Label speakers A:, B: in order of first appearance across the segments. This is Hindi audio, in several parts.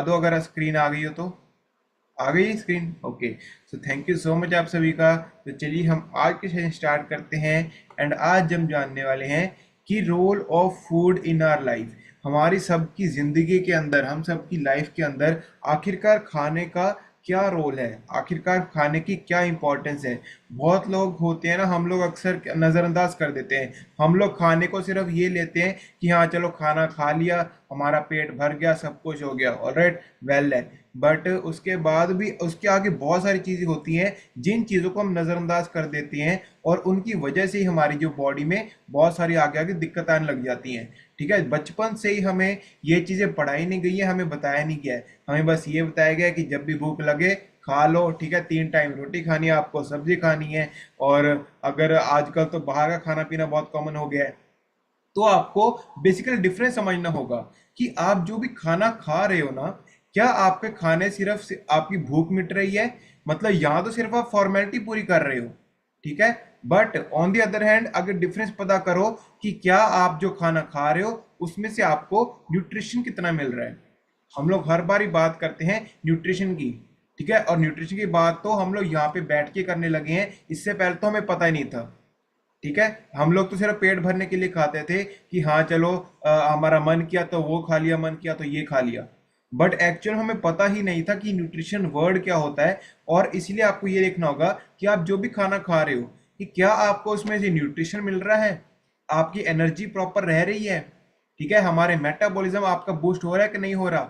A: दो अगर स्क्रीन आ गई हो तो। आ गई screen, okay. So thank you so much आप सभी का। तो चलिए हम आज के सेशन स्टार्ट करते हैं। एंड आज हम जानने वाले हैं कि role of food in our life, हमारी सबकी ज़िंदगी के अंदर, हम सबकी लाइफ के अंदर आखिरकार खाने का क्या रोल है, आखिरकार खाने की क्या इंपॉर्टेंस है। बहुत लोग होते हैं ना, हम लोग अक्सर नज़रअंदाज कर देते हैं। हम लोग खाने को सिर्फ ये लेते हैं कि हाँ चलो खाना खा लिया, हमारा पेट भर गया, सब कुछ हो गया, ऑलराइट, वेल है। बट उसके बाद भी उसके आगे बहुत सारी चीज़ें होती हैं जिन चीज़ों को हम नज़रअंदाज कर देते हैं, और उनकी वजह से ही हमारी जो बॉडी में बहुत सारी आगे आगे दिक्कत आने लग जाती हैं। ठीक है, बचपन से ही हमें ये चीज़ें पढ़ाई नहीं गई है, हमें बताया नहीं गया है। हमें बस ये बताया गया है कि जब भी भूख लगे खा लो, ठीक है, 3 टाइम रोटी खानी है आपको, सब्जी खानी है। और अगर आजकल तो बाहर का खाना पीना बहुत कॉमन हो गया है, तो आपको बेसिकली डिफरेंस समझना होगा कि आप जो भी खाना खा रहे हो ना, क्या आपके खाने आपकी भूख मिट रही है, मतलब यहाँ तो सिर्फ आप फॉर्मेलिटी पूरी कर रहे हो, ठीक है। But on the other hand अगर डिफरेंस पता करो कि क्या आप जो खाना खा रहे हो उसमें से आपको न्यूट्रिशन कितना मिल रहा है। हम लोग हर बार ही बात करते हैं न्यूट्रिशन की, ठीक है, और न्यूट्रिशन की बात तो हम लोग यहाँ पे बैठ के करने लगे हैं, इससे पहले तो हमें पता ही नहीं था। ठीक है, हम लोग तो सिर्फ पेट भरने के लिए खाते थे कि हाँ चलो हमारा मन किया तो वो खा लिया, मन किया तो ये खा लिया। बट एक्चुअल हमें पता ही नहीं था कि न्यूट्रिशन वर्ड क्या होता है। और इसलिए आपको ये देखना होगा कि आप जो भी खाना खा रहे हो कि क्या आपको उसमें से न्यूट्रिशन मिल रहा है, आपकी एनर्जी प्रॉपर रह रही है, ठीक है, हमारे मेटाबॉलिज्म आपका बूस्ट हो रहा है कि नहीं हो रहा,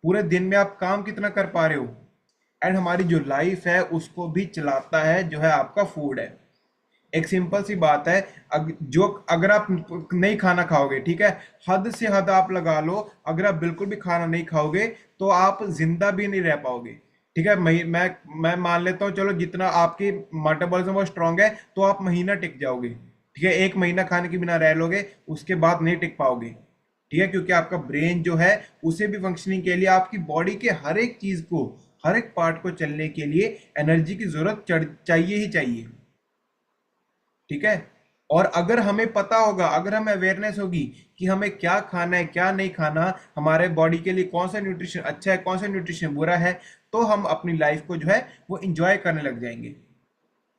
A: पूरे दिन में आप काम कितना कर पा रहे हो। एंड हमारी जो लाइफ है उसको भी चलाता है जो है आपका फूड है। एक सिंपल सी बात है, जो अगर आप नहीं खाना खाओगे, ठीक है, हद से हद आप लगा लो, अगर आप बिल्कुल भी खाना नहीं खाओगे तो आप जिंदा भी नहीं रह पाओगे। ठीक है, मैं मान लेता हूँ, चलो जितना आपकी मेटाबॉलिज्म वो स्ट्रांग है तो आप महीना टिक जाओगे, ठीक है, 1 महीना खाने के बिना रह लोगे, उसके बाद नहीं टिक पाओगे। ठीक है, क्योंकि आपका ब्रेन जो है उसे भी फंक्शनिंग के लिए, आपकी बॉडी के हर एक चीज को, हर एक पार्ट को चलने के लिए एनर्जी की जरूरत चाहिए ही चाहिए। ठीक है, और अगर हमें पता होगा, अगर हमें अवेयरनेस होगी कि हमें क्या खाना है क्या नहीं खाना, हमारे बॉडी के लिए कौन सा न्यूट्रिशन अच्छा है कौन सा न्यूट्रिशन बुरा है, तो हम अपनी लाइफ को जो है वो इंजॉय करने लग जाएंगे।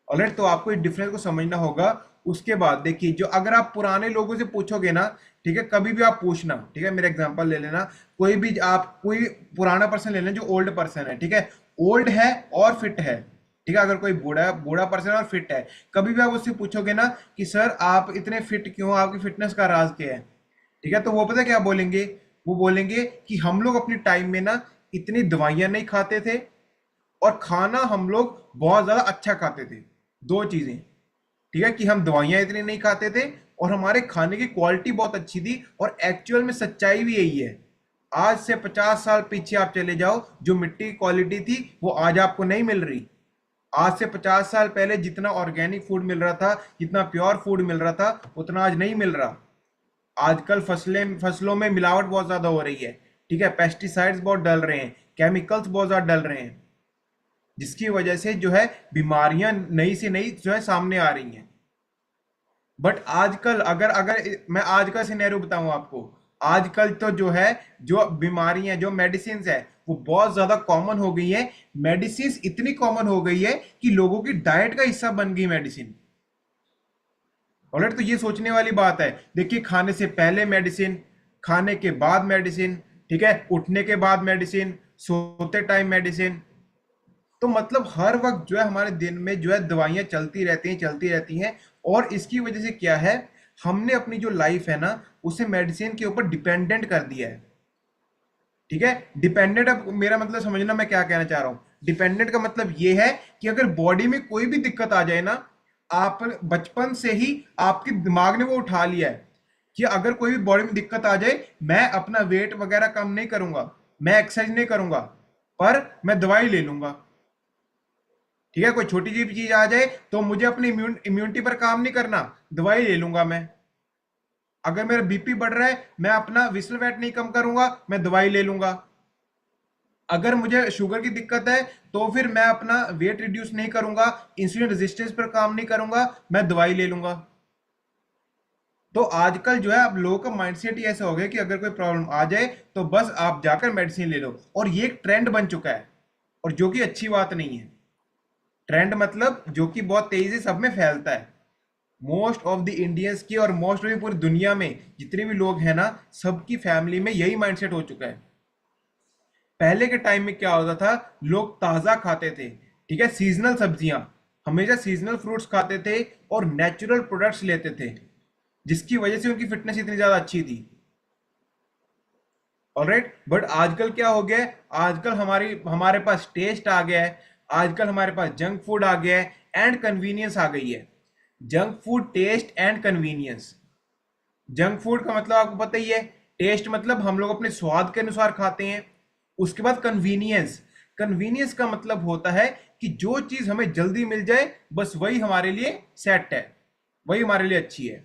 A: ऑलराइट, तो आपको इस डिफरेंस को समझना होगा। उसके बाद देखिए, जो अगर आप पुराने लोगों से पूछोगे ना, ठीक है, कभी भी आप पूछना, ठीक है, मेरा एग्जांपल ले लेना, कोई भी आप कोई पुराना पर्सन ले लेना जो ओल्ड पर्सन है, ठीक है, ओल्ड है और फिट है, ठीक है, अगर कोई बूढ़ा बूढ़ा पर्सन और फिट है, कभी भी आप उससे पूछोगे ना कि सर आप इतने फिट क्यों हो, आपकी फिटनेस का राज क्या है, ठीक है, तो वो पता है क्या बोलेंगे, वो बोलेंगे कि हम लोग अपने टाइम में ना इतनी दवाइयां नहीं खाते थे, और खाना हम लोग बहुत ज्यादा अच्छा खाते थे। दो चीजें, ठीक है, कि हम दवाइयां इतनी नहीं खाते थे और हमारे खाने की क्वालिटी बहुत अच्छी थी। और एक्चुअल में सच्चाई भी यही है। आज से 50 साल पीछे आप चले जाओ, जो मिट्टी की क्वालिटी थी वो आज आपको नहीं मिल रही। आज से 50 साल पहले जितना ऑर्गेनिक फूड मिल रहा था, जितना प्योर फूड मिल रहा था, उतना आज नहीं मिल रहा। आजकल फसलों में मिलावट बहुत ज्यादा हो रही है, ठीक है, पेस्टिसाइड्स बहुत डल रहे हैं, केमिकल्स बहुत ज्यादा डल रहे हैं, जिसकी वजह से जो है बीमारियां नई से नई जो है सामने आ रही हैं। बट आजकल अगर अगर मैं आज का सिनेरियो बताऊं आपको, आजकल तो जो है, जो बीमारियां, जो मेडिसिन है, वो बहुत ज्यादा कॉमन हो गई है। मेडिसिन इतनी कॉमन हो गई है कि लोगों की डाइट का हिस्सा बन गई मेडिसिन। ऑलराइट, तो ये सोचने वाली बात है। देखिए, खाने से पहले मेडिसिन, खाने के बाद मेडिसिन, ठीक है, उठने के बाद मेडिसिन, सोते टाइम मेडिसिन। तो मतलब हर वक्त जो है हमारे दिन में जो है दवाइयां चलती रहती हैं, चलती रहती हैं। और इसकी वजह से क्या है, हमने अपनी जो लाइफ है ना उसे मेडिसिन के ऊपर डिपेंडेंट कर दिया है। ठीक है, डिपेंडेंट, अब मेरा मतलब समझना मैं क्या कहना चाह रहा हूं। डिपेंडेंट का मतलब ये है कि अगर बॉडी में कोई भी दिक्कत आ जाए ना, आप बचपन से ही आपके दिमाग ने वो उठा लिया है कि अगर कोई भी बॉडी में दिक्कत आ जाए, मैं अपना वेट वगैरह कम नहीं करूंगा, मैं एक्सरसाइज नहीं करूंगा, पर मैं दवाई ले लूंगा। ठीक है, कोई छोटी सी भी चीज आ जाए तो मुझे अपनी इम्यूनिटी पर काम नहीं करना, दवाई ले लूंगा मैं। अगर मेरा बीपी बढ़ रहा है, मैं अपना विसल वैट नहीं कम करूंगा, मैं दवाई ले लूंगा। अगर मुझे शुगर की दिक्कत है तो फिर मैं अपना वेट रिड्यूस नहीं करूंगा, इंसुलिन रेजिस्टेंस पर काम नहीं करूंगा, मैं दवाई ले लूंगा। तो आजकल जो है अब लोगों का माइंडसेट ही ऐसा हो गया कि अगर कोई प्रॉब्लम आ जाए तो बस आप जाकर मेडिसिन ले लो, और ये एक ट्रेंड बन चुका है, और जो कि अच्छी बात नहीं है। ट्रेंड मतलब जो कि बहुत तेजी से सब में फैलता है। मोस्ट ऑफ द इंडियंस की और मोस्ट ऑफ द पूरी दुनिया में जितने भी लोग हैं ना, सबकी फैमिली में यही माइंडसेट हो चुका है। पहले के टाइम में क्या होता था, लोग ताजा खाते थे, ठीक है, सीजनल सब्जियां, हमेशा सीजनल फ्रूट्स खाते थे और नेचुरल प्रोडक्ट्स लेते थे, जिसकी वजह से उनकी फिटनेस इतनी ज्यादा अच्छी थी। ऑलराइट, बट आजकल क्या हो गया है, आजकल हमारे पास टेस्ट आ गया है, आजकल हमारे पास जंक फूड आ गया है, एंड कन्वीनियंस आ गई है। Junk food, taste and convenience. Junk food का मतलब आपको पता ही है, टेस्ट मतलब हम लोग अपने स्वाद के अनुसार खाते हैं। उसके बाद कन्वीनियंस, कन्वीनियंस का मतलब होता है कि जो चीज हमें जल्दी मिल जाए बस वही हमारे लिए सेट है, वही हमारे लिए अच्छी है,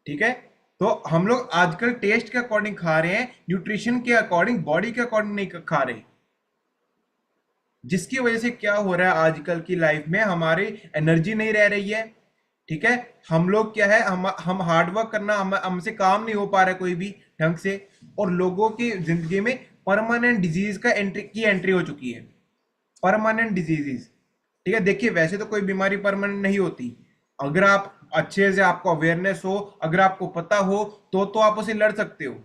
A: ठीक है। तो हम लोग आजकल टेस्ट के अकॉर्डिंग खा रहे हैं, न्यूट्रिशन के अकॉर्डिंग, बॉडी के अकॉर्डिंग नहीं खा रहे, जिसकी वजह से क्या हो रहा है, आजकल की लाइफ में हमारी एनर्जी नहीं रह रही है, ठीक है। हम लोग क्या है, हम हार्डवर्क करना, हमसे काम नहीं हो पा रहा है कोई भी ढंग से, और लोगों की जिंदगी में परमानेंट डिजीज का एंट्री हो चुकी है। परमानेंट डिजीजेस, ठीक है। देखिए वैसे तो कोई बीमारी परमानेंट नहीं होती, अगर आप अच्छे से, आपको अवेयरनेस हो, अगर आपको पता हो, तो आप उसे लड़ सकते हो।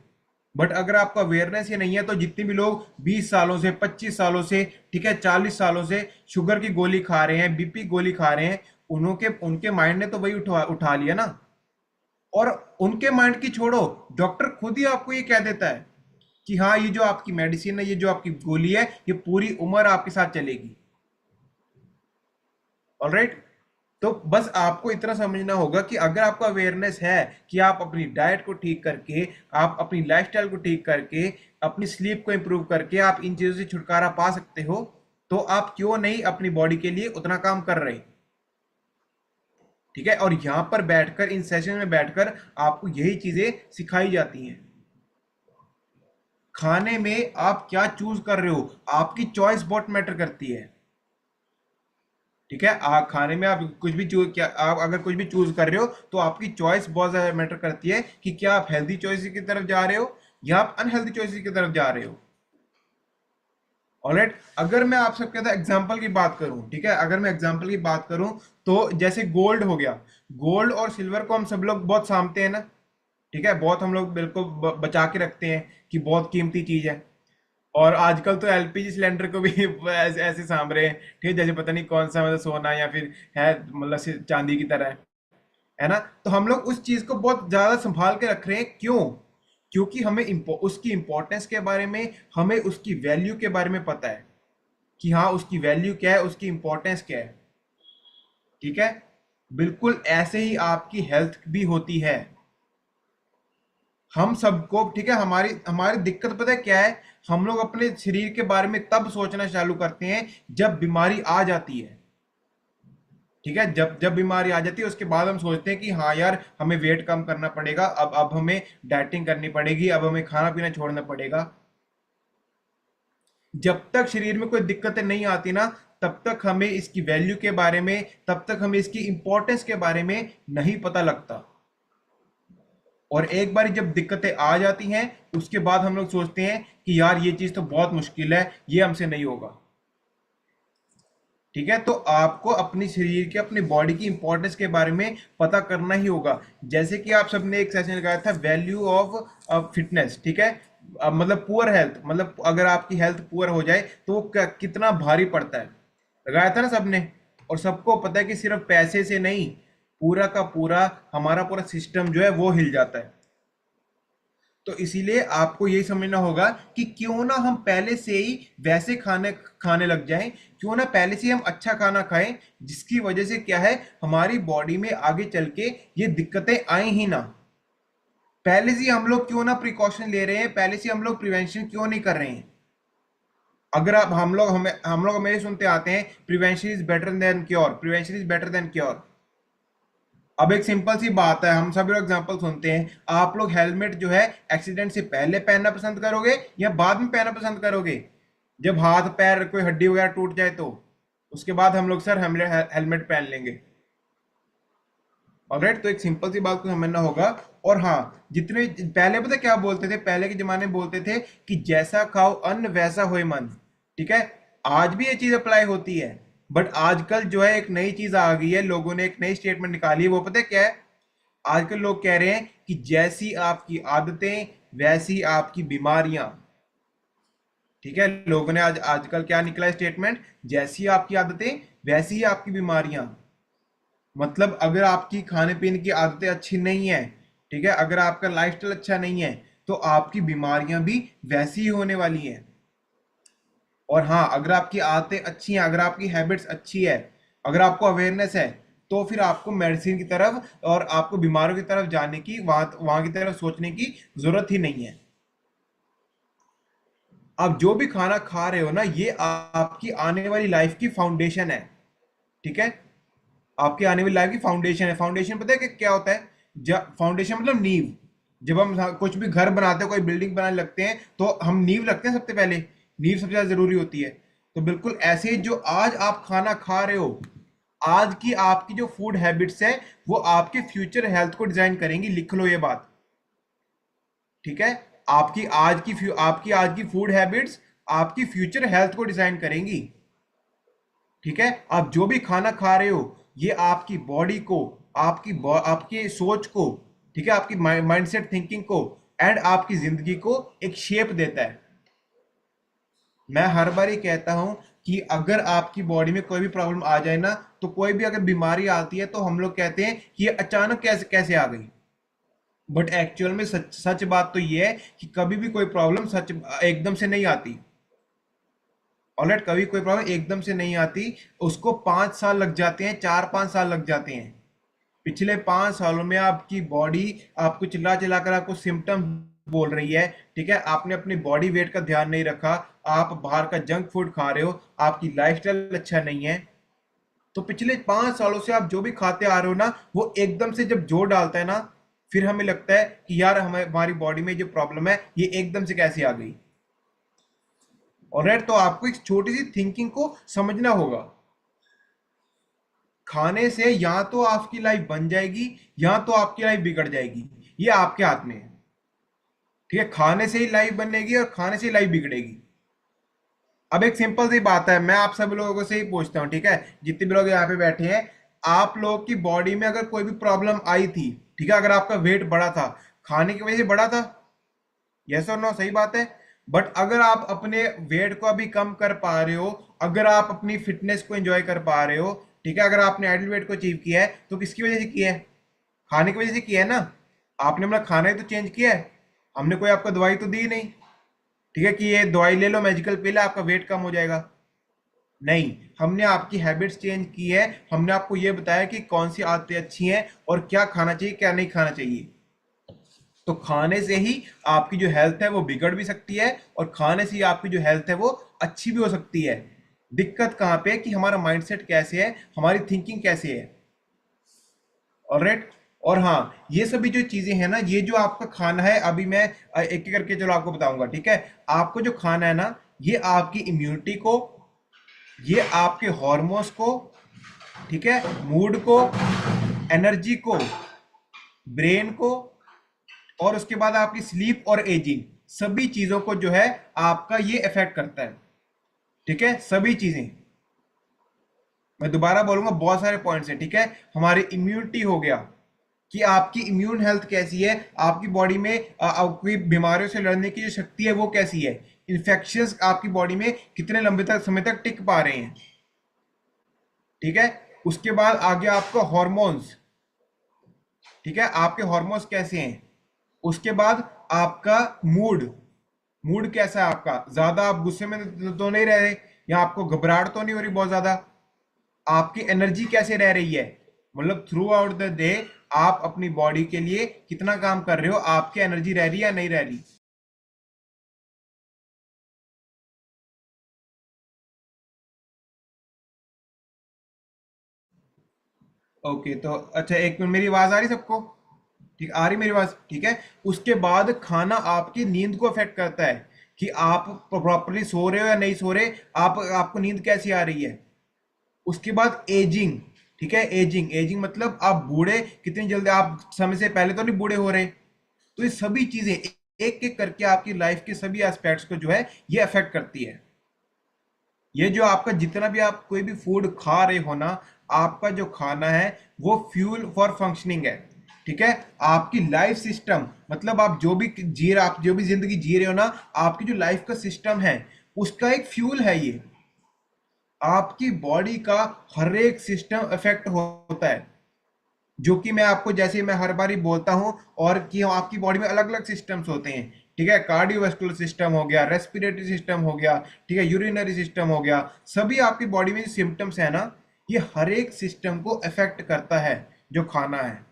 A: बट अगर आपका अवेयरनेस ही नहीं है, तो जितने भी लोग 20 सालों से, 25 सालों से, ठीक है, 40 सालों से शुगर की गोली खा रहे हैं, बीपी गोली खा रहे हैं, उनके उनके माइंड ने तो वही उठा लिया ना। और उनके माइंड की छोड़ो, डॉक्टर खुद ही आपको ये कह देता है कि हाँ, ये जो आपकी मेडिसिन है, ये जो आपकी गोली है, ये पूरी उम्र आपके साथ चलेगी। ऑलराइट, तो बस आपको इतना समझना होगा कि अगर आपको अवेयरनेस है कि आप अपनी डाइट को ठीक करके, आप अपनी लाइफस्टाइल को ठीक करके, अपनी स्लीप को इंप्रूव करके आप इन चीजों से छुटकारा पा सकते हो, तो आप क्यों नहीं अपनी बॉडी के लिए उतना काम कर रहे, ठीक है। और यहां पर बैठकर, इन सेशन में बैठकर आपको यही चीजें सिखाई जाती हैं। खाने में आप क्या चूज कर रहे हो, आपकी चॉइस बहुत मैटर करती है, ठीक है। आप खाने में आप कुछ भी चूज, क्या आप अगर कुछ भी चूज कर रहे हो, तो आपकी चॉइस बहुत ज्यादा मैटर करती है कि क्या आप हेल्दी चॉइस की तरफ जा रहे हो या आप अनहेल्दी चॉइस की तरफ जा रहे हो। ऑलराइट, अगर मैं आप सबके साथ एग्जांपल की बात करूं, ठीक है, अगर मैं एग्जांपल की बात करूं, तो जैसे गोल्ड हो गया, गोल्ड और सिल्वर को हम सब लोग बहुत सामते हैं ना, ठीक है, बहुत हम लोग बिल्कुल बचा के रखते हैं कि बहुत कीमती चीज है। और आजकल तो एलपीजी सिलेंडर को भी ऐसे ऐसे साम रहे हैं, ठीक है, जैसे पता नहीं कौन सा, मतलब सोना या फिर है, मतलब चांदी की तरह है ना। तो हम लोग उस चीज को बहुत ज्यादा संभाल के रख रहे हैं, क्यों? क्योंकि हमें उसकी इंपॉर्टेंस के बारे में, हमें उसकी वैल्यू के बारे में पता है कि हाँ, उसकी वैल्यू क्या है, उसकी इंपॉर्टेंस क्या है, ठीक है। बिल्कुल ऐसे ही आपकी हेल्थ भी होती है। हम सबको, ठीक है, हमारी हमारी दिक्कत पता है क्या है, हम लोग अपने शरीर के बारे में तब सोचना चालू करते हैं जब बीमारी आ जाती है, ठीक है। जब जब बीमारी आ जाती है, उसके बाद हम सोचते हैं कि हाँ यार, हमें वेट कम करना पड़ेगा, अब हमें डाइटिंग करनी पड़ेगी, अब हमें खाना पीना छोड़ना पड़ेगा। जब तक शरीर में कोई दिक्कतें नहीं आती ना, तब तक हमें इसकी वैल्यू के बारे में, तब तक हमें इसकी इंपॉर्टेंस के बारे में नहीं पता लगता। और एक बार जब दिक्कतें आ जाती हैं, उसके बाद हम लोग सोचते हैं कि यार ये चीज तो बहुत मुश्किल है, ये हमसे नहीं होगा, ठीक है। तो आपको अपनी शरीर के, अपनी बॉडी की इंपॉर्टेंस के बारे में पता करना ही होगा। जैसे कि आप सबने एक सेशन लगाया था, वैल्यू ऑफ फिटनेस, ठीक है। मतलब पुअर हेल्थ, मतलब अगर आपकी हेल्थ पुअर हो जाए तो वो कितना भारी पड़ता है, लगाया था ना सबने। और सबको पता है कि सिर्फ पैसे से नहीं, पूरा का पूरा हमारा पूरा सिस्टम जो है वो हिल जाता है। तो इसीलिए आपको यही समझना होगा कि क्यों ना हम पहले से ही वैसे खाने खाने लग जाएं, क्यों ना पहले से ही हम अच्छा खाना खाएं, जिसकी वजह से क्या है, हमारी बॉडी में आगे चल के ये दिक्कतें आए ही ना। पहले से ही हम लोग क्यों ना प्रिकॉशन ले रहे हैं, पहले से हम लोग प्रिवेंशन क्यों नहीं कर रहे हैं। अगर आप, हम लोग हमें सुनते आते हैं, prevention is better than cure, prevention is better than cure. अब एक सिंपल सी बात है, हम सभी लोग एग्जांपल सुनते हैं, आप लोग हेलमेट जो है एक्सीडेंट से पहले पहनना पसंद करोगे या बाद में पहनना पसंद करोगे? जब हाथ पैर कोई हड्डी वगैरह टूट जाए तो उसके बाद हम लोग सर हेलमेट पहन लेंगे। ऑलराइट, तो एक सिंपल सी बात को समझना होगा और हाँ, जितने पहले पता क्या बोलते थे, पहले के जमाने में बोलते थे कि जैसा खाओ अन्न वैसा होए मन। ठीक है, आज भी ये चीज अप्लाई होती है, बट आजकल जो है एक नई चीज आ गई है, लोगों ने एक नई स्टेटमेंट निकाली है। वो पता है क्या है? आजकल लोग कह रहे हैं कि जैसी आपकी आदतें वैसी आपकी बीमारियां। ठीक है, लोगों ने आज आजकल क्या निकला स्टेटमेंट, जैसी आपकी आदतें वैसी ही आपकी बीमारियां। मतलब अगर आपकी खाने पीने की आदतें अच्छी नहीं है, ठीक है, अगर आपका लाइफस्टाइल अच्छा नहीं है, तो आपकी बीमारियां भी वैसी ही होने वाली हैं। और हाँ, अगर आपकी आदतें अच्छी हैं, अगर आपकी हैबिट्स अच्छी है, अगर आपको अवेयरनेस है, तो फिर आपको मेडिसिन की तरफ और आपको बीमारियों की तरफ जाने की, वहां की तरफ सोचने की जरूरत ही नहीं है। आप जो भी खाना खा रहे हो ना, ये आपकी आने वाली लाइफ की फाउंडेशन है। ठीक है, आपकी आने वाली लाइफ की फाउंडेशन है। फाउंडेशन पता है कि क्या होता है? जब फाउंडेशन मतलब नींव। जब हम कुछ भी घर बनाते हैं, कोई बिल्डिंग बनाने लगते हैं, तो हम नींव रखते हैं सबसे पहले। नींव सबसे ज्यादा जरूरी होती है। तो बिल्कुल ऐसे ही जो आज आप खाना खा रहे हो, आज की आपकी जो फूड हैबिट्स है, वो आपके फ्यूचर हेल्थ को डिजाइन करेंगी। लिख लो ये बात। ठीक है, आपकी आज की फूड हैबिट्स आपकी फ्यूचर हेल्थ को डिजाइन करेंगी। ठीक है, आप जो भी खाना खा रहे हो, ये आपकी बॉडी को, आपकी सोच को, ठीक है, आपकी माइंडसेट थिंकिंग को एंड आपकी जिंदगी को एक शेप देता है। मैं हर बार ये कहता हूं कि अगर आपकी बॉडी में कोई भी प्रॉब्लम आ जाए ना, तो कोई भी अगर बीमारी आती है, तो हम लोग कहते हैं कि ये अचानक कैसे कैसे आ गई। बट एक्चुअल में सच सच बात तो ये है कि कभी भी कोई प्रॉब्लम सच एकदम से नहीं आती। ऑलराइट, कभी कोई प्रॉब्लम एकदम से नहीं आती। उसको 5 साल लग जाते हैं, 4-5 साल लग जाते हैं। पिछले 5 सालों में आपकी बॉडी आपको चिल्ला चिल्ला कर आपको सिम्टम बोल रही है। ठीक है, आपने अपनी बॉडी वेट का ध्यान नहीं रखा, आप बाहर का जंक फूड खा रहे हो, आपकी लाइफस्टाइल अच्छा नहीं है। तो पिछले 5 सालों से आप जो भी खाते आ रहे हो ना, वो एकदम से जब जोर डालता है ना, फिर हमें लगता है कि यार हमारी बॉडी में जो प्रॉब्लम है, ये एकदम से कैसे आ गई। ऑलराइट, तो आपको एक छोटी सी थिंकिंग को समझना होगा। खाने से या तो आपकी लाइफ बन जाएगी, या तो आपकी लाइफ बिगड़ जाएगी। ये आपके हाथ में है। ठीक है, खाने से ही लाइफ बनेगी और खाने से ही लाइफ बिगड़ेगी। अब एक सिंपल सी बात है, मैं आप सब लोगों से ही पूछता हूँ, ठीक है, जितने भी लोग यहाँ पे बैठे हैं, आप लोग की बॉडी में अगर कोई भी प्रॉब्लम आई थी, ठीक है, अगर आपका वेट बढ़ा था, खाने की वजह से बढ़ा था? यस और नो? सही बात है। बट अगर आप अपने वेट को अभी कम कर पा रहे हो, अगर आप अपनी फिटनेस को एंजॉय कर पा रहे हो, ठीक है, अगर आपने आइडल वेट को अचीव किया है, तो किसकी वजह से किया है? खाने की वजह से किया है ना। आपने अपना खाना ही तो चेंज किया है। हमने कोई आपको दवाई तो दी नहीं, ठीक है, कि ये दवाई ले लो, मैजिकल पिल है, आपका वेट कम हो जाएगा। नहीं, हमने आपकी हैबिट्स चेंज की है। हमने आपको ये बताया कि कौन सी आदतें अच्छी हैं और क्या खाना चाहिए, क्या नहीं खाना चाहिए। तो खाने से ही आपकी जो हेल्थ है वो बिगड़ भी सकती है, और खाने से ही आपकी जो हेल्थ है वो अच्छी भी हो सकती है। दिक्कत कहाँ पे है कि हमारा माइंडसेट कैसे है, हमारी थिंकिंग कैसे है। ऑलराइट, और हाँ, ये सभी जो चीजें हैं ना, ये जो आपका खाना है, अभी मैं एक एक करके चलो आपको बताऊंगा। ठीक है, आपको जो खाना है ना, ये आपकी इम्यूनिटी को, ये आपके हॉर्मोन्स को, ठीक है, मूड को, एनर्जी को, ब्रेन को, और उसके बाद आपकी स्लीप और एजिंग, सभी चीजों को जो है आपका ये इफेक्ट करता है। ठीक है, सभी चीजें। मैं दोबारा बोलूंगा, बहुत सारे पॉइंट्स हैं। ठीक है, हमारी इम्यूनिटी हो गया, कि आपकी इम्यून हेल्थ कैसी है, आपकी बॉडी में आपकी बीमारियों से लड़ने की जो शक्ति है वो कैसी है, इन्फेक्शंस आपकी बॉडी में कितने लंबे तक समय तक टिक पा रहे हैं। ठीक है, उसके बाद आगे आपका हॉर्मोन्स। ठीक है, आपके हॉर्मोन्स कैसे हैं। उसके बाद आपका मूड, मूड कैसा है आपका, ज्यादा आप गुस्से में तो नहीं रह रहे, या आपको घबराहट तो नहीं हो रही बहुत ज्यादा। आपकी एनर्जी कैसे रह रही है, मतलब थ्रू आउट द डे आप अपनी बॉडी के लिए कितना काम कर रहे हो, आपकी एनर्जी रह रही है या नहीं रह रही। ओके, तो अच्छा, एक मिनट, मेरी आवाज आ रही सबको? ठीक, आ रही मेरी आवाज? ठीक है। उसके बाद खाना आपकी नींद को अफेक्ट करता है, कि आप प्रॉपरली सो रहे हो या नहीं सो रहे, आपको नींद कैसी आ रही है। उसके बाद एजिंग। ठीक है। एजिंग, एजिंग मतलब आप बूढ़े कितनी जल्दी, आप समय से पहले तो नहीं बूढ़े हो रहे। तो ये सभी चीजें एक एक करके आपकी लाइफ के सभी एस्पेक्ट्स को जो है ये अफेक्ट करती है। ये जो आपका जितना भी आप कोई भी फूड खा रहे हो ना, आपका जो खाना है वो फ्यूल फॉर फंक्शनिंग है। ठीक है। आपकी लाइफ सिस्टम मतलब आप जो भी जी रहे, आप जो भी जिंदगी जी रहे हो ना, आपकी जो लाइफ का सिस्टम है उसका एक फ्यूल है ये। आपकी बॉडी का हर एक सिस्टम इफेक्ट होता है, जो कि मैं आपको जैसे मैं हर बार ही बोलता हूं, और कि आपकी बॉडी में अलग अलग सिस्टम्स होते हैं। ठीक है। कार्डियोवास्कुलर सिस्टम हो गया, रेस्पिरेटरी सिस्टम हो गया, ठीक है, यूरिनरी सिस्टम हो गया। सभी आपकी बॉडी में जो सिम्टम्स है ना, ये हर एक सिस्टम को अफेक्ट करता है जो खाना है।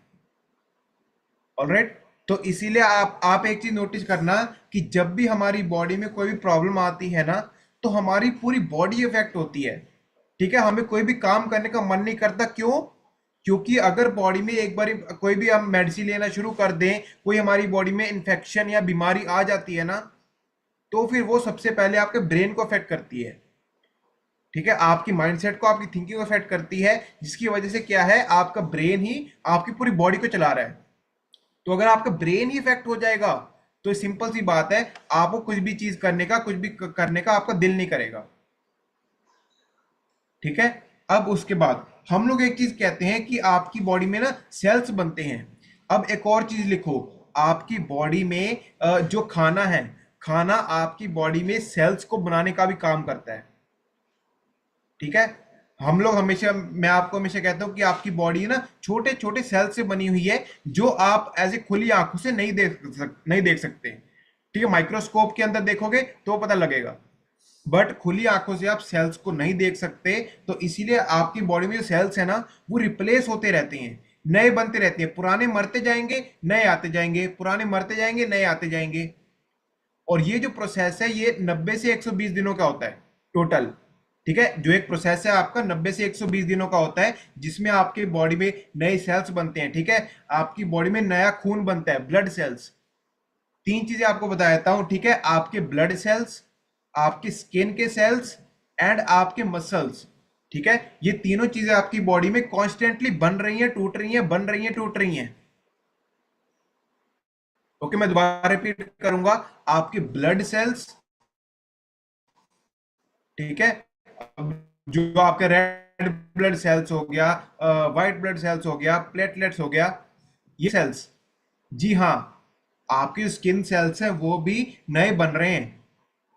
A: ऑलराइट। तो इसीलिए आप एक चीज नोटिस करना कि जब भी हमारी बॉडी में कोई भी प्रॉब्लम आती है ना, तो हमारी पूरी बॉडी इफेक्ट होती है। ठीक है। हमें कोई भी काम करने का मन नहीं करता। क्यों? क्योंकि अगर बॉडी में एक बार कोई भी हम मेडिसिन लेना शुरू कर दें, कोई हमारी बॉडी में इन्फेक्शन या बीमारी आ जाती है ना, तो फिर वो सबसे पहले आपके ब्रेन को अफेक्ट करती है। ठीक है। आपकी माइंडसेट को, आपकी थिंकिंग को अफेक्ट करती है, जिसकी वजह से क्या है, आपका ब्रेन ही आपकी पूरी बॉडी को चला रहा है। तो अगर आपका ब्रेन ही इफेक्ट हो जाएगा, तो सिंपल सी बात है, आपको कुछ भी चीज करने का, कुछ भी करने का आपका दिल नहीं करेगा। ठीक है। अब उसके बाद हम लोग एक चीज कहते हैं कि आपकी बॉडी में ना सेल्स बनते हैं। अब एक और चीज लिखो, आपकी बॉडी में जो खाना है, खाना आपकी बॉडी में सेल्स को बनाने का भी काम करता है। ठीक है। हम लोग हमेशा, मैं आपको हमेशा कहता हूं कि आपकी बॉडी ना छोटे छोटे सेल से बनी हुई है, जो आप ऐसे खुली आंखों से नहीं देख सकते। ठीक है। माइक्रोस्कोप के अंदर देखोगे तो पता लगेगा, बट खुली आंखों से आप सेल्स को नहीं देख सकते। तो इसीलिए आपकी बॉडी में जो सेल्स है ना, वो रिप्लेस होते रहते हैं, नए बनते रहते हैं। पुराने मरते जाएंगे, नए आते जाएंगे, पुराने मरते जाएंगे, नए आते जाएंगे। और ये जो प्रोसेस है ये 90 से 120 दिनों का होता है टोटल। ठीक है। जो एक प्रोसेस है आपका 90 से 120 दिनों का होता है, जिसमें आपके बॉडी में नए सेल्स बनते हैं। ठीक है। आपकी बॉडी में नया खून बनता है, ब्लड सेल्स। तीन चीजें आपको बता देता हूं। ठीक है। आपके ब्लड सेल्स, आपके स्किन के सेल्स, एंड आपके मसल्स। ठीक है। ये तीनों चीजें आपकी बॉडी में कॉन्स्टेंटली बन रही हैं, टूट रही हैं, बन रही हैं, टूट रही हैं। ओके, मैं दोबारा रिपीट करूंगा। आपके ब्लड सेल्स, ठीक है, जो आपके रेड ब्लड सेल्स हो गया, व्हाइट ब्लड सेल्स हो गया, प्लेटलेट्स हो गया, ये सेल्स, जी हाँ, आपकी स्किन सेल्स हैं वो भी नए बन रहे हैं,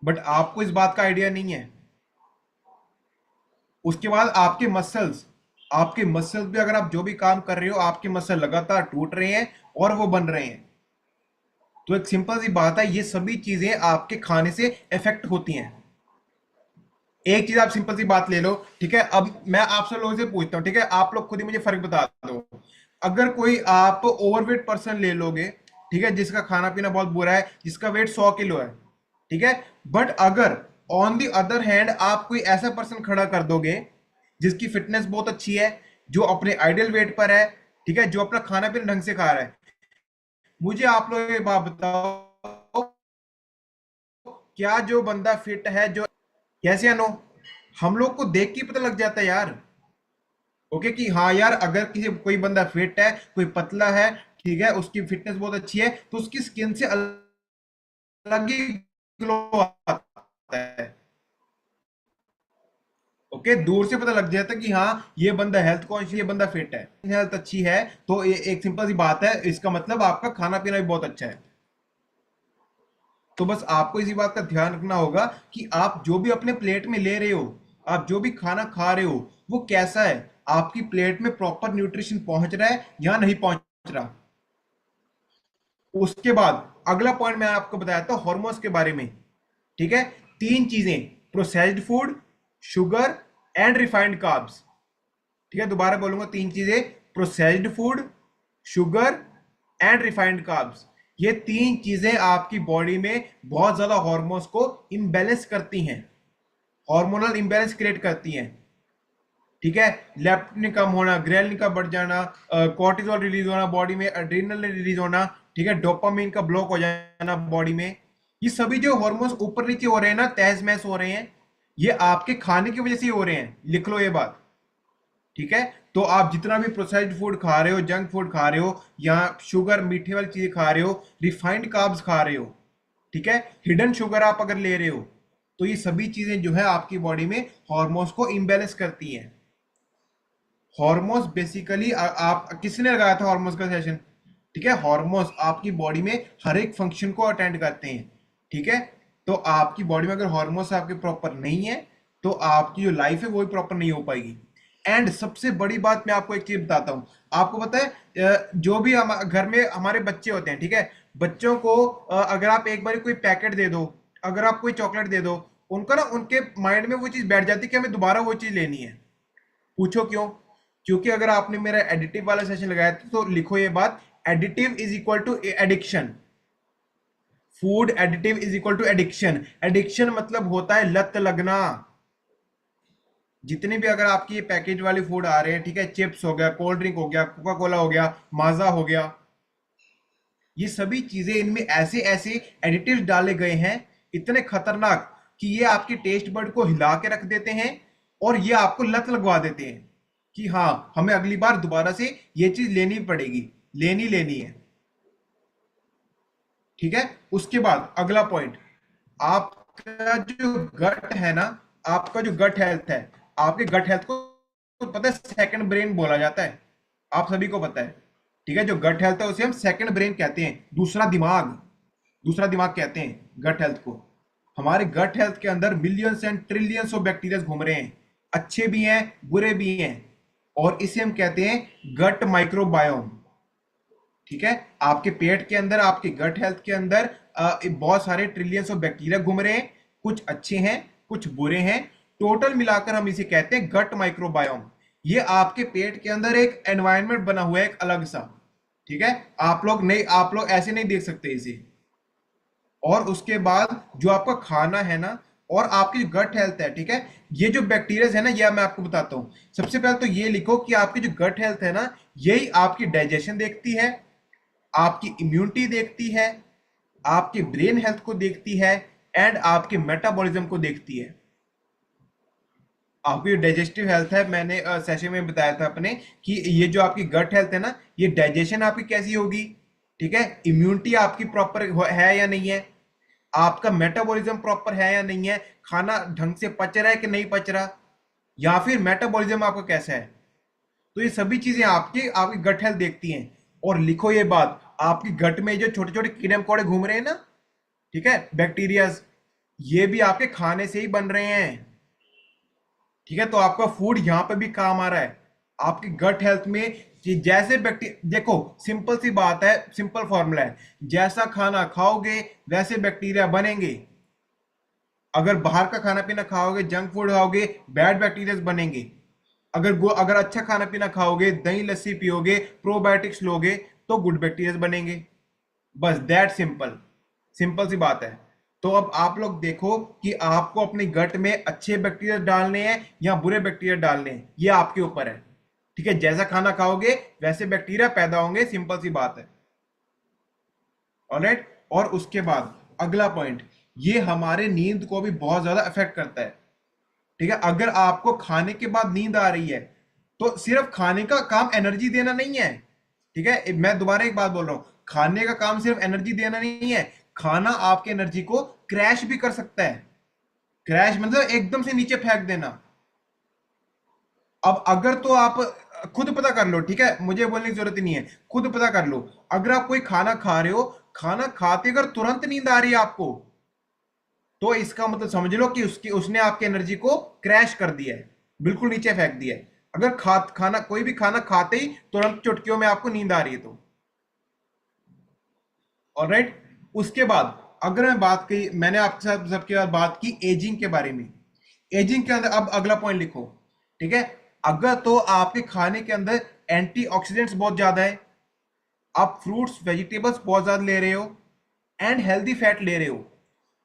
A: बट आपको इस बात का आइडिया नहीं है। उसके बाद आपके मसल्स, आपके मसल्स भी, अगर आप जो भी काम कर रहे हो, आपके मसल लगातार टूट रहे हैं और वो बन रहे हैं। तो एक सिंपल सी बात है, ये सभी चीजें आपके खाने से इफेक्ट होती हैं। एक चीज आप सिंपल सी बात ले लो। ठीक है। अब मैं आप सब लोगों से पूछता हूँ, ठीक है, आप लोग खुद ही मुझे फर्क बता दो। अगर कोई आप ओवरवेट पर्सन ले लोगे, ठीक है, जिसका खाना पीना बहुत बुरा है, जिसका वेट 100 किलो है, ठीक है, बट अगर ऑन दी अदर हैंड आप कोई ऐसा पर्सन खड़ा कर दोगे जिसकी फिटनेस बहुत अच्छी है, जो अपने आइडियल वेट पर है, ठीक है, जो अपना खाना पीना ढंग से खा रहा है, मुझे आप लोग एक बात बताओ, क्या जो बंदा फिट है, जो, कैसे या नो, हम लोग को देख के ही पता लग जाता है यार। ओके, कि हाँ यार, अगर किसी कोई बंदा फिट है, कोई पतला है, ठीक है, उसकी फिटनेस बहुत अच्छी है, तो उसकी स्किन से अलग ही ग्लो आता है। ओके, दूर से पता लग जाता है कि हाँ ये बंदा हेल्थ कॉन्शियस, ये बंदा फिट है, हेल्थ अच्छी है, तो ये एक सिंपल सी बात है, इसका मतलब आपका खाना पीना भी बहुत अच्छा है। तो बस आपको इसी बात का ध्यान रखना होगा कि आप जो भी अपने प्लेट में ले रहे हो, आप जो भी खाना खा रहे हो, वो कैसा है, आपकी प्लेट में प्रॉपर न्यूट्रिशन पहुंच रहा है या नहीं पहुंच रहा। उसके बाद अगला पॉइंट मैं आपको बताया था हॉर्मोन्स के बारे में। ठीक है। तीन चीजें, processed food, sugar and refined carbs. ठीक है, दोबारा बोलूंगा, तीन चीजें, processed food, sugar and refined carbs. ये तीन चीजें आपकी बॉडी में बहुत ज्यादा हार्मोन्स को इम्बैलेंस करती हैं, हार्मोनल इम्बैलेंस क्रिएट करती हैं। ठीक है। लेप्टिन कम होना, ग्रेलिन का बढ़ जाना, कॉर्टिसोल रिलीज होना बॉडी में, एड्रीनल रिलीज होना, ठीक है, डोपामिन का ब्लॉक हो जाना बॉडी में, ये सभी जो हार्मोन्स ऊपर नीचे हो रहे हैं ना, तहस महस हो रहे हैं, ये आपके खाने की वजह से ही हो रहे हैं। लिख लो ये बात। ठीक है, तो आप जितना भी प्रोसेस्ड फूड खा रहे हो, जंक फूड खा रहे हो, या शुगर मीठे वाली चीजें खा रहे हो, रिफाइंड कार्ब्स खा रहे हो, ठीक है, हिडन शुगर आप अगर ले रहे हो, तो ये सभी चीजें जो है आपकी बॉडी में हॉर्मोन्स को इम्बेलेंस करती हैं। हॉर्मोन्स बेसिकली आप किसने लगाया था हॉर्मोन्स का सेशन? ठीक है, हॉर्मोन्स आपकी बॉडी में हर एक फंक्शन को अटेंड करते हैं। ठीक है, तो आपकी बॉडी में अगर हॉर्मोन्स आपके प्रॉपर नहीं है, तो आपकी जो लाइफ है वो भी प्रॉपर नहीं हो पाएगी। एंड सबसे बड़ी बात मैं आपको एक चीज बताता हूँ। आपको पता है जो भी हम घर में हमारे बच्चे होते हैं, ठीक है, बच्चों को अगर आप एक बार कोई पैकेट दे दो, अगर आप कोई चॉकलेट दे दो, उनका ना उनके माइंड में वो चीज बैठ जाती है कि हमें दोबारा वो चीज लेनी है। पूछो क्यों? क्योंकि अगर आपने मेरा एडिटिव वाला सेशन लगाया था, तो लिखो ये बात, additive is equal to addiction. Food additive is equal to addiction. Addiction मतलब होता है लत लगना। जितने भी अगर आपकी ये पैकेज वाले फूड आ रहे हैं, ठीक है, चिप्स हो गया, कोल्ड ड्रिंक हो गया, कोका कोला हो गया, माजा हो गया, ये सभी चीजें, इनमें ऐसे ऐसे एडिटिव्स डाले गए हैं, इतने खतरनाक, कि ये आपके टेस्ट बर्ड को हिला के रख देते हैं और ये आपको लत लगवा देते हैं कि हाँ, हमें अगली बार दोबारा से ये चीज लेनी पड़ेगी, लेनी लेनी है। ठीक है, उसके बाद अगला पॉइंट, आपका जो गट है ना, आपका जो गट हेल्थ है, आपके गट हेल्थ को पता है सेकंड ब्रेन बोला जाता है, आप सभी को पता है। ठीक है, जो गट हेल्थ है उसे हम सेकंड ब्रेन कहते हैं, दूसरा दिमाग, दूसरा दिमाग कहते हैं गट हेल्थ को। हमारे गट हेल्थ के अंदर millions and trillions of bacteria घूम रहे हैं, अच्छे भी हैं बुरे भी हैं, और इसे हम कहते हैं गट माइक्रोबायोम। ठीक है, आपके पेट के अंदर, आपके गट हेल्थ के अंदर बहुत सारे ट्रिलियंस ऑफ बैक्टीरिया घूम रहे हैं, कुछ अच्छे हैं कुछ बुरे हैं, टोटल मिलाकर हम इसे कहते हैं गट माइक्रोबायोम। ये आपके पेट के अंदर एक एनवायरनमेंट बना हुआ है, एक अलग सा। ठीक है, आप लोग ऐसे नहीं देख सकते इसे। और उसके बाद जो आपका खाना है ना, और आपकी गट हेल्थ है, ठीक है, ये जो बैक्टीरिया है ना, ये मैं आपको बताता हूँ। सबसे पहले तो ये लिखो कि आपकी जो गट हेल्थ है ना, यही आपकी डाइजेशन देखती है, आपकी इम्यूनिटी देखती है, आपके ब्रेन हेल्थ को देखती है, एंड आपके मेटाबॉलिज्म को देखती है। आपकी डाइजेस्टिव हेल्थ है, मैंने सेशन में बताया था अपने, कि ये जो आपकी गट हेल्थ है ना, ये डाइजेशन आपकी कैसी होगी, ठीक है, इम्यूनिटी आपकी प्रॉपर है या नहीं है, आपका मेटाबॉलिज्म प्रॉपर है या नहीं है, खाना ढंग से पच रहा है कि नहीं पच रहा, या फिर मेटाबॉलिज्म आपका कैसा है। तो ये सभी चीजें आपकी आपकी गट हेल्थ देखती हैं। और लिखो ये बात, आपकी गट में जो छोटे छोटे कीड़े मकोड़े घूम रहे हैं ना, ठीक है, बैक्टीरियाज, ये भी आपके खाने से ही बन रहे हैं। ठीक है, तो आपका फूड यहां पे भी काम आ रहा है आपकी गट हेल्थ में, कि जैसे बैक्टीरिया, देखो सिंपल सी बात है, सिंपल फॉर्मूला है, जैसा खाना खाओगे वैसे बैक्टीरिया बनेंगे। अगर बाहर का खाना पीना खाओगे, जंक फूड खाओगे, बैड बैक्टीरिया बनेंगे। अगर अच्छा खाना पीना खाओगे, दही लस्सी पियोगे, प्रोबायोटिक्स लोगे, तो गुड बैक्टीरिया बनेंगे। बस दैट सिंपल, सिंपल सी बात है। तो अब आप लोग देखो कि आपको अपने गट में अच्छे बैक्टीरिया डालने हैं या बुरे बैक्टीरिया डालने हैं, ये आपके ऊपर है। ठीक है, जैसा खाना खाओगे वैसे बैक्टीरिया पैदा होंगे, सिंपल सी बात है। ऑलराइट, और उसके बाद अगला पॉइंट, ये हमारे नींद को भी बहुत ज्यादा अफेक्ट करता है। ठीक है, अगर आपको खाने के बाद नींद आ रही है, तो सिर्फ खाने का काम एनर्जी देना नहीं है। ठीक है, मैं दोबारा एक बात बोल रहा हूं, खाने का काम सिर्फ एनर्जी देना नहीं है, खाना आपके एनर्जी को क्रैश भी कर सकता है। क्रैश मतलब एकदम से नीचे फेंक देना। अब अगर तो आप खुद पता कर लो, ठीक है, मुझे बोलने की जरूरत ही नहीं है, खुद पता कर लो। अगर आप कोई खाना खा रहे हो, खाना खाते अगर तुरंत नींद आ रही है आपको, तो इसका मतलब समझ लो कि उसने आपकी एनर्जी को क्रैश कर दिया है, बिल्कुल नीचे फेंक दिया है। अगर खाना कोई भी खाना खाते ही तुरंत चुटकियों में आपको नींद आ रही है तो। ऑलराइट, उसके बाद अगर मैं बात की, मैंने आपके साथ सबके साथ बात की एजिंग के बारे में। एजिंग के अंदर अब अगला पॉइंट लिखो। ठीक है, अगर तो आपके खाने के अंदर एंटीऑक्सीडेंट्स बहुत ज्यादा है, आप फ्रूट्स वेजिटेबल्स बहुत ज्यादा ले रहे हो, एंड हेल्दी फैट ले रहे हो,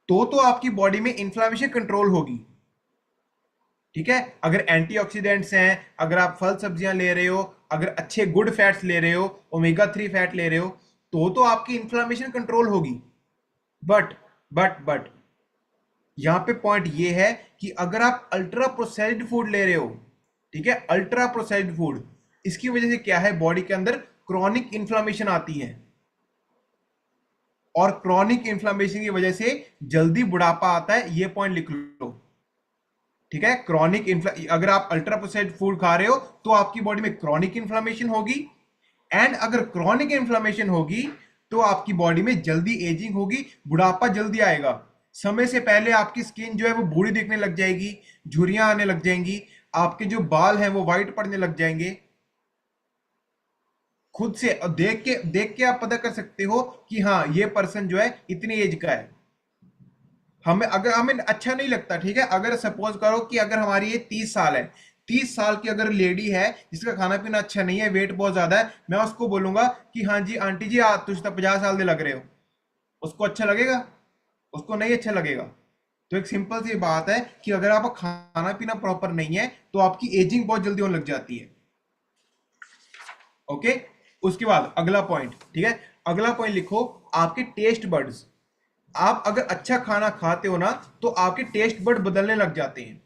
A: तो आपकी बॉडी में इंफ्लेमेशन कंट्रोल होगी। ठीक है, अगर एंटीऑक्सीडेंट्स हैं, अगर आप फल सब्जियां ले रहे हो, अगर अच्छे गुड फैट्स ले रहे हो, ओमेगा 3 फैट ले रहे हो, तो आपकी इंफ्लेमेशन कंट्रोल होगी। बट यहां पे पॉइंट ये है कि अगर आप अल्ट्रा प्रोसेस्ड फूड ले रहे हो, ठीक है, अल्ट्रा प्रोसेस्ड फूड, इसकी वजह से क्या है, बॉडी के अंदर क्रॉनिक इन्फ्लामेशन आती है, और क्रॉनिक इन्फ्लामेशन की वजह से जल्दी बुढ़ापा आता है, ये पॉइंट लिख लो। ठीक है, अगर आप अल्ट्रा प्रोसेस्ड फूड खा रहे हो तो आपकी बॉडी में क्रॉनिक इन्फ्लामेशन होगी, एंड अगर क्रॉनिक इन्फ्लामेशन होगी तो आपकी बॉडी में जल्दी एजिंग होगी, बुढ़ापा जल्दी आएगा, समय से पहले आपकी स्किन जो है वो बूढ़ी दिखने लग जाएगी, झुर्रियां आने लग जाएंगी, आपके जो बाल हैं वो वाइट पड़ने लग जाएंगे। खुद से देख के आप पता कर सकते हो कि हाँ ये पर्सन जो है इतनी एज का है। हमें अच्छा नहीं लगता, ठीक है, अगर सपोज करो कि अगर हमारी ये 30 साल है, 30 साल की अगर लेडी है जिसका खाना पीना अच्छा नहीं है, वेट बहुत ज्यादा है, मैं उसको बोलूंगा कि हाँ जी आंटी जी आज तुझ तो 50 साल के लग रहे हो, उसको अच्छा लगेगा? उसको नहीं अच्छा लगेगा। तो एक सिंपल सी बात है कि अगर आपका खाना पीना प्रॉपर नहीं है तो आपकी एजिंग बहुत जल्दी होने लग जाती है। ओके, उसके बाद अगला पॉइंट, ठीक है, अगला पॉइंट लिखो, आपके टेस्ट बड्स। आप अगर अच्छा खाना खाते हो ना तो आपके टेस्ट बड बदलने लग जाते हैं।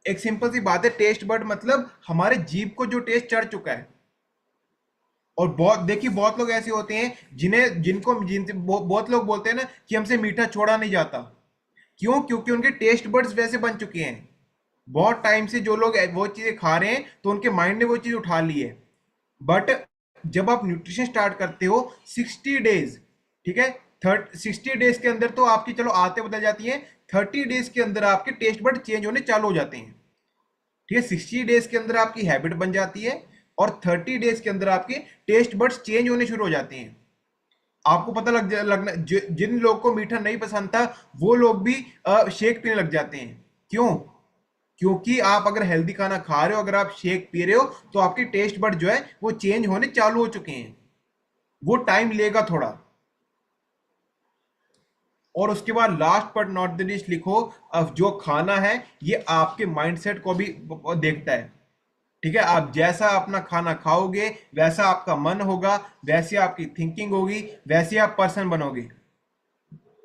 A: एक सिंपल सी बात है, टेस्ट बड मतलब हमारे जीभ को जो टेस्ट चढ़ चुका है। और बहुत देखिए, बहुत लोग ऐसे होते हैं जिनसे बहुत लोग बोलते हैं ना कि हमसे मीठा छोड़ा नहीं जाता। क्यों? क्योंकि उनके टेस्ट बड्स वैसे बन चुके हैं, बहुत टाइम से जो लोग वो चीजें खा रहे हैं तो उनके माइंड ने वो चीज उठा ली है। बट जब आप न्यूट्रिशन स्टार्ट करते हो 60 डेज, ठीक है, 60 डेज के अंदर तो आपकी चलो आदतें बदल जाती हैं, 30 डेज के अंदर आपके टेस्ट बड चेंज होने चालू हो जाते हैं। ठीक है, 60 डेज के अंदर आपकी हैबिट बन जाती है, और 30 डेज के अंदर आपके टेस्ट बड्स चेंज होने शुरू हो जाते हैं। आपको पता लगना जिन लोगों को मीठा नहीं पसंद था वो लोग भी शेक पीने लग जाते हैं। क्यों? क्योंकि आप अगर हेल्दी खाना खा रहे हो, अगर आप शेक पी रहे हो तो आपके टेस्ट बड जो है वो चेंज होने चालू हो चुके हैं। वो टाइम लेगा थोड़ा। और उसके बाद last but not the least लिखो, अब जो खाना है ये आपके माइंडसेट को भी देखता है। ठीक है, आप जैसा अपना खाना खाओगे वैसा आपका मन होगा, वैसी आपकी थिंकिंग होगी, वैसे आप पर्सन बनोगे।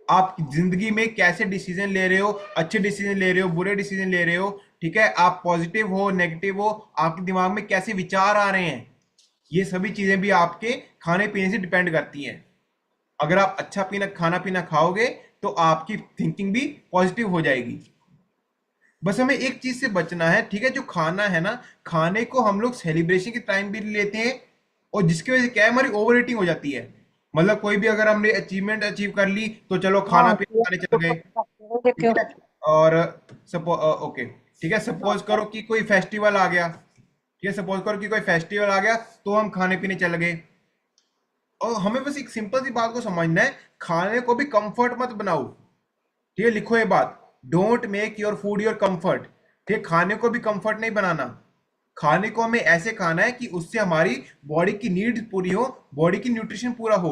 A: आप जिंदगी में कैसे डिसीजन ले रहे हो, अच्छे डिसीजन ले रहे हो, बुरे डिसीजन ले रहे हो, ठीक है, आप पॉजिटिव हो नेगेटिव हो, आपके दिमाग में कैसे विचार आ रहे हैं, ये सभी चीजें भी आपके खाने पीने से डिपेंड करती हैं। अगर आप अच्छा पीना खाना पीना खाओगे तो आपकी थिंकिंग भी पॉजिटिव हो जाएगी। बस हमें एक चीज से बचना है, ठीक है, जो खाना है ना, खाने को हम लोग सेलिब्रेशन के टाइम भी लेते हैं, और जिसकी वजह से क्या है, हमारी ओवर ईटिंग हो जाती है। मतलब कोई भी अगर हमने अचीवमेंट अचीव कर ली तो चलो खाना
B: हाँ
A: पीना खाने चल गए। ठीक
B: क्यों।
A: है, और सपो ओके, ठीक है, सपोज करो कि कोई फेस्टिवल आ गया, ठीक है, सपोज करो कि कोई फेस्टिवल आ गया तो हम खाने पीने चल गए। और हमें बस एक सिंपल सी बात को समझना है, खाने को भी कंफर्ट मत बनाओ। ठीक है, लिखो ये बात, don't make your food your comfort. ठीक है, खाने को भी कंफर्ट नहीं बनाना। खाने को हमें ऐसे खाना है कि उससे हमारी बॉडी की नीड्स पूरी हो, बॉडी की न्यूट्रिशन पूरा हो।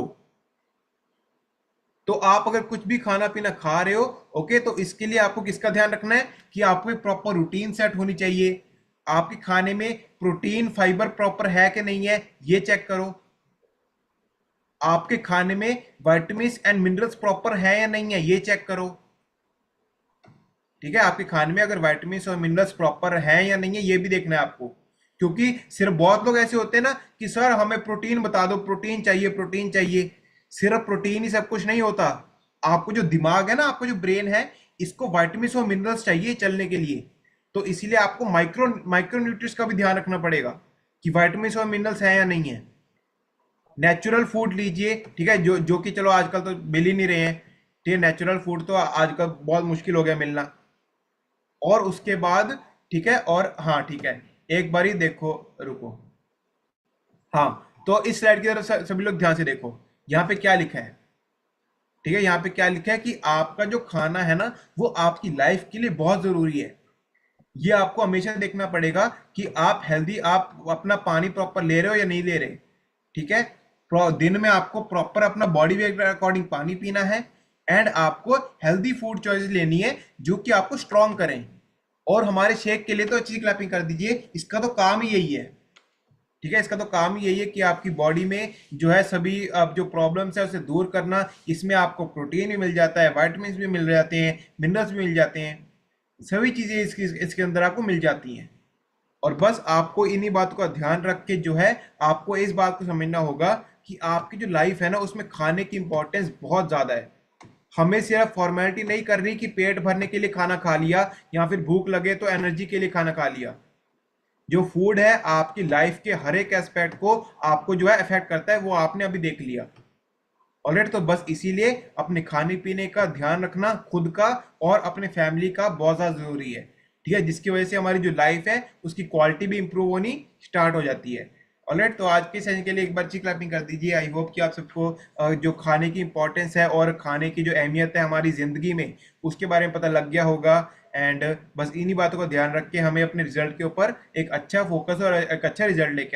A: तो आप अगर कुछ भी खाना पीना खा रहे हो, ओके, तो इसके लिए आपको किसका ध्यान रखना है कि आपको एक प्रॉपर रूटीन सेट होनी चाहिए। आपके खाने में प्रोटीन फाइबर प्रॉपर है कि नहीं है ये चेक करो। आपके खाने में विटामिन एंड मिनरल्स प्रॉपर है या नहीं है ये चेक करो। ठीक है, आपके खाने में अगर विटामिन और मिनरल्स प्रॉपर हैं या नहीं है ये भी देखना है आपको। क्योंकि सिर्फ बहुत लोग ऐसे होते हैं ना कि सर हमें प्रोटीन बता दो, प्रोटीन चाहिए प्रोटीन चाहिए। सिर्फ प्रोटीन ही सब कुछ नहीं होता। आपको जो दिमाग है ना, आपको जो ब्रेन है, इसको विटामिन और मिनरल्स चाहिए चलने के लिए। तो इसीलिए आपको माइक्रो माइक्रो न्यूट्रिएंट्स का भी ध्यान रखना पड़ेगा कि विटामिन और मिनरल्स हैं या नहीं है। नेचुरल फूड लीजिए, ठीक है, जो कि चलो आजकल तो मिल ही नहीं रहे हैं। ठीक है, नेचुरल फूड तो आजकल बहुत मुश्किल हो गया मिलना। और उसके बाद, ठीक है, और हाँ ठीक है, एक बारी देखो, रुको, हाँ, तो इस स्लाइड की तरफ सभी लोग ध्यान से देखो, यहाँ पे क्या लिखा है। ठीक है, यहाँ पे क्या लिखा है कि आपका जो खाना है ना वो आपकी लाइफ के लिए बहुत जरूरी है। ये आपको हमेशा देखना पड़ेगा कि आप हेल्दी, आप अपना पानी प्रॉपर ले रहे हो या नहीं ले रहे। ठीक है, दिन में आपको प्रॉपर अपना बॉडी वेट के अकॉर्डिंग पानी पीना है, एंड आपको हेल्दी फूड चॉइस लेनी है जो कि आपको स्ट्रॉन्ग करें। और हमारे शेक के लिए तो अच्छी क्लैपिंग कर दीजिए, इसका तो काम ही यही है। ठीक है, इसका तो काम ही यही है कि आपकी बॉडी में जो है सभी अब जो प्रॉब्लम्स है उसे दूर करना। इसमें आपको प्रोटीन भी मिल जाता है, वाइटामिन भी मिल जाते हैं, मिनरल्स भी मिल जाते हैं, सभी चीजें इसके इसके अंदर आपको मिल जाती हैं। और बस आपको इन्हीं बातों का ध्यान रख के जो है आपको इस बात को समझना होगा कि आपकी जो लाइफ है ना उसमें खाने की इंपॉर्टेंस बहुत ज्यादा है। हमें सिर्फ फॉर्मेलिटी नहीं करनी कि पेट भरने के लिए खाना खा लिया या फिर भूख लगे तो एनर्जी के लिए खाना खा लिया। जो फूड है आपकी लाइफ के हर एक एस्पेक्ट को आपको जो है अफेक्ट करता है, वो आपने अभी देख लिया। ऑलराइट, तो बस इसीलिए अपने खाने पीने का ध्यान रखना खुद का और अपने फैमिली का बहुत ज़्यादा ज़रूरी है। ठीक है, जिसकी वजह से हमारी जो लाइफ है उसकी क्वालिटी भी इंप्रूव होनी स्टार्ट हो जाती है। ऑलराइट, तो आज के सेशन के लिए एक बार अच्छी क्लैपिंग कर दीजिए। आई होप कि आप सबको जो खाने की इंपॉर्टेंस है और खाने की जो अहमियत है हमारी ज़िंदगी में उसके बारे में पता लग गया होगा। एंड बस इन्हीं बातों का ध्यान रख के हमें अपने रिजल्ट के ऊपर एक अच्छा फोकस और एक अच्छा रिजल्ट लेके आना